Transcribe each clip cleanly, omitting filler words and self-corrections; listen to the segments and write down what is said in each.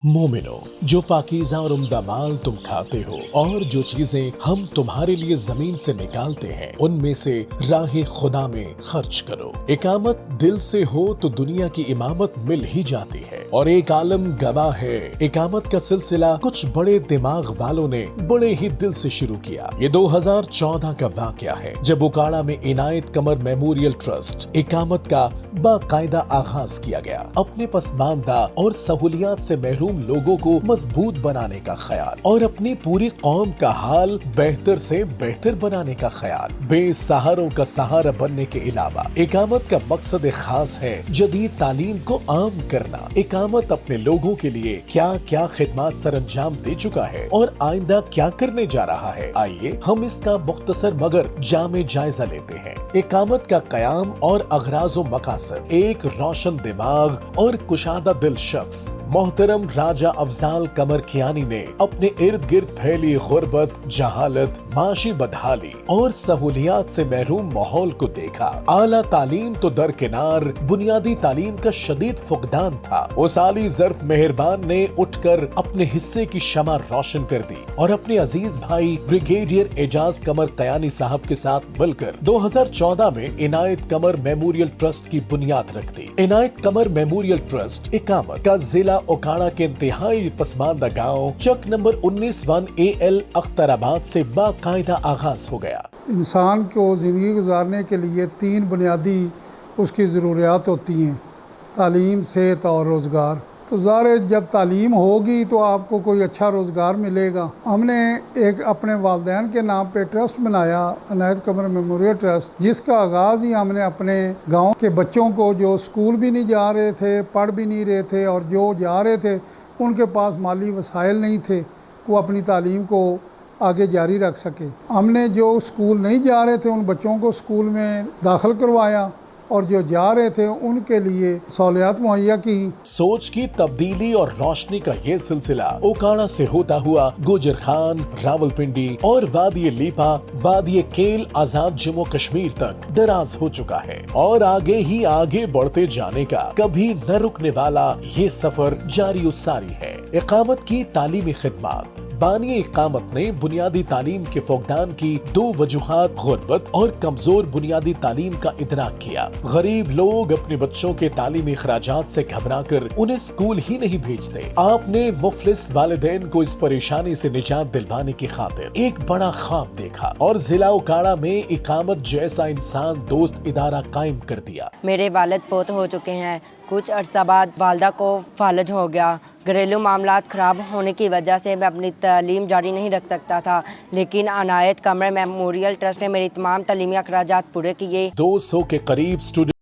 मोमिनो, जो पाकीज़ा और उम्दा माल तुम खाते हो और जो चीजें हम तुम्हारे लिए जमीन से निकालते हैं उनमें से राह खुदा में खर्च करो। इकामत दिल से हो तो दुनिया की इमामत मिल ही जाती है और एक आलम गवाह है। इकामत का सिलसिला कुछ बड़े दिमाग वालों ने बड़े ही दिल से शुरू किया। ये 2014 का वाकया है जब उकाड़ा में इनायत कमर मेमोरियल ट्रस्ट इकामत का बाकायदा आगाज किया गया। अपने पसमानदा और सहूलियात से महरूम लोगों को मजबूत बनाने का ख्याल और अपनी पूरी कौम का हाल बेहतर से बेहतर बनाने का ख्याल, बेसहारों का सहारा बनने के अलावा इकामत का मकसद खास है जदीद तालीम को आम करना। इकामत अपने लोगों के लिए क्या क्या खिदमत सर अंजाम दे चुका है और आइंदा क्या करने जा रहा है, आइए हम इसका मुख्तसर मगर जामे जायजा लेते हैं। इकामत का कयाम और अगराज व मकासद। एक रोशन दिमाग और कुशादा दिल शख्स मोहतरम राजा अफजाल कमर कियानी ने अपने इर्द गिर्द फैली गुर्बत, जहालत, माशी बदहाली और सहूलियात से महरूम माहौल को देखा। आला तालीम तो दरकिनार, बुनियादी तालीम का शदीद फुकदान था। उस आली ज़र्फ मेहरबान ने उठकर अपने हिस्से की शमा रोशन कर दी और अपने अजीज भाई ब्रिगेडियर एजाज कमर कयानी साहब के साथ मिलकर 2014 में इनायत कमर मेमोरियल ट्रस्ट की बुनियाद रख दी। इनायत कमर मेमोरियल ट्रस्ट इकामत का जिला उकाड़ा के इंतहाई पसमानदा गांव चक नंबर 19 1 AL अख्तराबाद से बाकायदा आगाज हो गया। इंसान को ज़िंदगी गुजारने के लिए 3 बुनियादी उसकी ज़रूरियात होती हैं, तालीम, सेहत और रोज़गार। तो ज़ाहिर है जब तालीम होगी तो आपको कोई अच्छा रोज़गार मिलेगा। हमने एक अपने वालिदैन के नाम पे ट्रस्ट बनाया, इनायत कमर मेमोरियल ट्रस्ट, जिसका आगाज़ ही हमने अपने गांव के बच्चों को जो स्कूल भी नहीं जा रहे थे, पढ़ भी नहीं रहे थे और जो जा रहे थे उनके पास माली वसाइल नहीं थे वो अपनी तालीम को आगे जारी रख सके। हमने जो स्कूल नहीं जा रहे थे उन बच्चों को स्कूल में दाखिल करवाया और जो जा रहे थे उनके लिए सहूलियात मुहैया की। सोच की तब्दीली और रोशनी का ये सिलसिला उकाड़ा से होता हुआ गुजर खान, रावलपिंडी और वादी लीपा, वादी केल आजाद जम्मू कश्मीर तक दराज हो चुका है और आगे ही आगे बढ़ते जाने का कभी न रुकने वाला ये सफर जारी सारी है। इकामत की तालीमी खिदमत। बानी इकामत ने बुनियादी तालीम के फुकदान की 2 वजूहात गुर्बत और कमजोर बुनियादी तालीम का इदराक किया। गरीब लोग अपने बच्चों के तालीमी खर्चात से घबराकर उन्हें स्कूल ही नहीं भेजते। आपने मुफलिस वालिदैन को इस परेशानी से निजात दिलवाने की खातिर एक बड़ा ख्वाब देखा और जिला उकाड़ा में इकामत जैसा इंसान दोस्त इदारा कायम कर दिया। मेरे वालिद फोत हो चुके हैं, कुछ अरसा बाद वालदा को फालज हो गया। घरेलू मामलात ख़राब होने की वजह से मैं अपनी तालीम जारी नहीं रख सकता था, लेकिन इनायत कमर मेमोरियल ट्रस्ट ने मेरी तमाम तालीमी अखराजात पूरे किए। 200 के करीब स्टूडेंट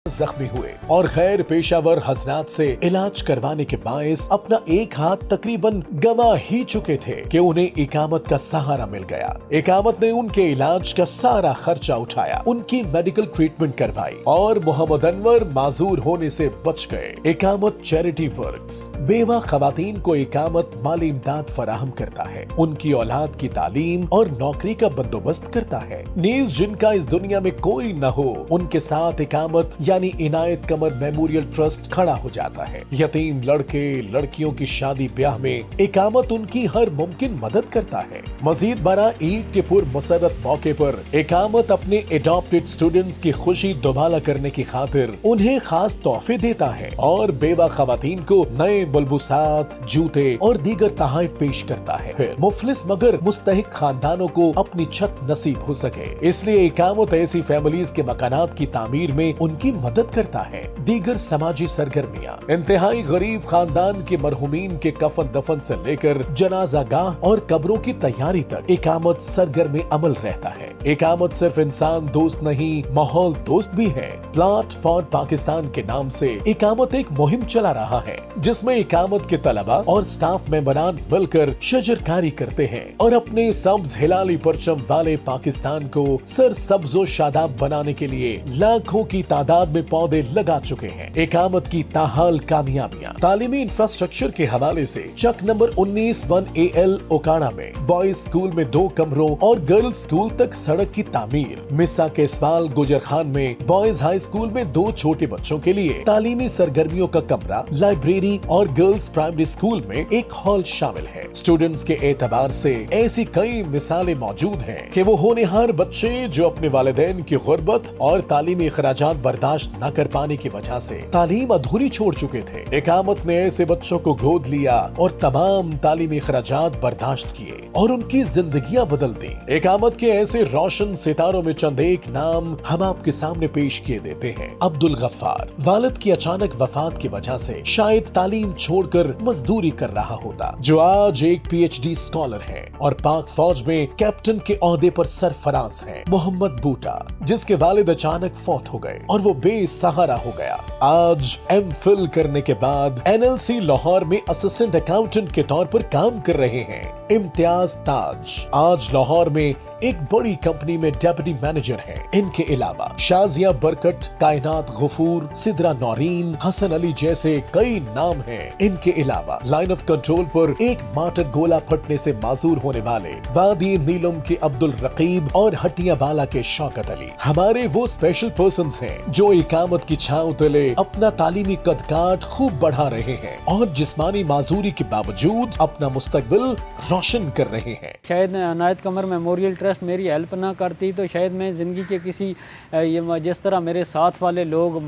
जख्मी हुए और गैर पेशावर हजरात से इलाज करवाने के बायस अपना एक हाथ तकरीबन गंवा ही चुके थे कि उन्हें इकामत का सहारा मिल गया। इकामत ने उनके इलाज का सारा खर्चा उठाया, उनकी मेडिकल ट्रीटमेंट करवाई और मोहम्मद अनवर माजूर होने से बच गए। इकामत चैरिटी वर्क्स बेवा खवातीन को इकामत माली इमदाद फराहम करता है, उनकी औलाद की तालीम और नौकरी का बंदोबस्त करता है। नीज जिनका इस दुनिया में कोई न हो, उनके साथ इकामत यानी इनायत कमर मेमोरियल ट्रस्ट खड़ा हो जाता है। यतीम लड़के लड़कियों की शादी ब्याह में इकामत उनकी हर मुमकिन मदद करता है। मजीद बरा ईद के पुर मुसर्रत मौके पर इकामत अपने एडॉप्टेड स्टूडेंट्स की खुशी दोबाला करने की खातिर उन्हें खास तोहफे देता है और बेवा खवातीन को नए मलबूसात, जूते और दीगर तोहफे पेश करता है। फिर मुफलिस मगर मुस्तहिक खानदानों को अपनी छत नसीब हो सके, इसलिए इकामत ऐसी फैमिलीज के मकानात की तामीर में उनकी मदद करता है। दीगर समाजी सरगर्मियाँ इंतहाई गरीब खानदान के मरहुमीन के कफन दफन से लेकर जनाजा गाह और कब्रों की तैयारी तक इकामत सरगर्म अमल रहता है। इकामत सिर्फ इंसान दोस्त नहीं, माहौल दोस्त भी है। प्लॉट फॉर पाकिस्तान के नाम से इकामत एक मुहिम चला रहा है, जिसमें इकामत के तलबा और स्टाफ मेंबरान मिलकर शजरकारी करते हैं और अपने सब्ज हिलाली परचम वाले पाकिस्तान को सर सब्जो शादाब बनाने के लिए लाखों की तादाद में पौधे लगा चुके हैं। इकामत की ताहाल कामयाबियां तालीमी इंफ्रास्ट्रक्चर के हवाले से चक नंबर 19 1AL ओकाड़ा में बॉयज स्कूल में 2 कमरों और गर्ल्स स्कूल तक सड़क की तामीर, मिसा के सवाल गुजर खान में बॉयज हाई स्कूल में 2 छोटे बच्चों के लिए तालीमी सरगर्मियों का कमरा, लाइब्रेरी और गर्ल्स प्राइमरी स्कूल में एक हॉल शामिल है। स्टूडेंट्स के एतबार से ऐसी कई मिसालें मौजूद हैं कि वो होनहार बच्चे जो अपने वालिदैन की गुर्बत और तालीमी अखराजात बर्दाश्त न कर पाने की वजह से तालीम अधूरी छोड़ चुके थे। इकामत ने ऐसे बच्चों को गोद लिया और तमाम तालीमी अखराजात बर्दाश्त किए और उनकी जिंदगियां बदल दी। इकामत के ऐसे रोशन सितारों में चंद एक नाम हम आपके सामने पेश किए देते हैं। अब्दुल गफ्फार वालिद की अचानक वफात की वजह से शायद तालीम छोड़कर मजदूरी कर रहा होता, जो आज एक PhD स्कॉलर है और पाक फौज में कैप्टन के ओहदे पर सरफराज है। मोहम्मद बूटा जिसके वालिद अचानक फौत हो गए और वो बेसहारा हो गया, आज MPhil करने के बाद NLC लाहौर में असिस्टेंट अकाउंटेंट के तौर पर काम कर रहे हैं। इम्तियाज ताज आज लाहौर में एक बड़ी कंपनी में डेप्यूटी मैनेजर हैं। इनके अलावा शाजिया बरकत, कायनात गफूर, सिदरा नौरीन, हसन अली जैसे कई नाम हैं। इनके अलावा लाइन ऑफ कंट्रोल पर एक माटर गोला फटने से माजूर होने वाले वादी नीलम के अब्दुल रकीब और हटिया बाला के शौकत अली हमारे वो स्पेशल पर्सन्स हैं जो इकामत की छांव तले अपना तालीमी कदकाठ खूब बढ़ा रहे हैं और जिस्मानी माजूरी के बावजूद अपना मुस्तकबिल रोशन कर रहे हैं। शायद अनायत कमर मेमोरियल ट्रस्ट मेरी हेल्प ना करती तो शायद मैं ज़िंदगी के किसी जिस तरह मेरे साथ वाले लोग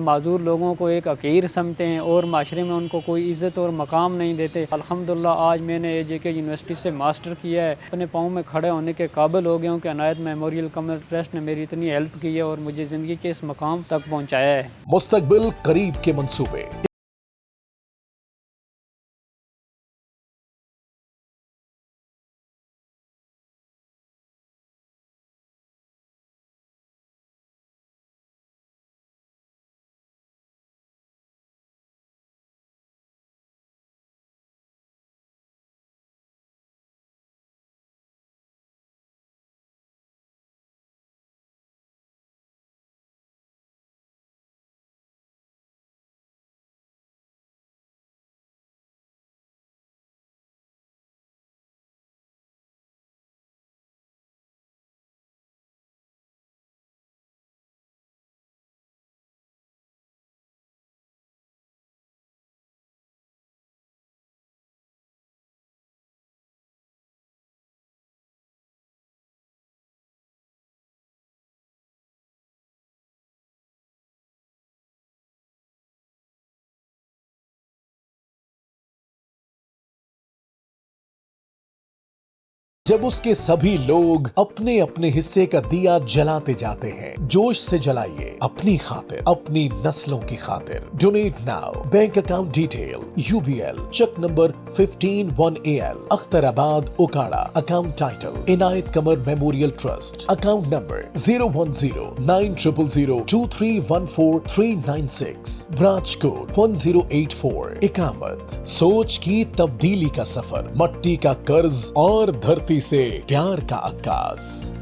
माजूर लोगों को एक हकीर समझते हैं और माशरे में उनको कोई इज़्ज़त और मकाम नहीं देते। अल्हम्दुलिल्लाह आज मैंने AJK यूनिवर्सिटी से मास्टर किया है, अपने पाँव में खड़े होने के काबिल हो गया हूँ कि अनायत मेमोरियल कमर ट्रस्ट ने मेरी इतनी हेल्प की है और मुझे ज़िंदगी के इस मकाम तक पहुँचाया है। मुस्तकबिल करीब के मंसूबे। जब उसके सभी लोग अपने अपने हिस्से का दिया जलाते जाते हैं। जोश से जलाइए, अपनी खातिर, अपनी नस्लों की खातिर। Donate now. Bank account detail UBL चेक number 151AL Akhtarabad Okara. Account title Inayat Qamar memorial trust. Account number 0109000231439 branch code 1084। इकामत सोच की तब्दीली का सफर, मट्टी का कर्ज और धरती से प्यार का आगाज।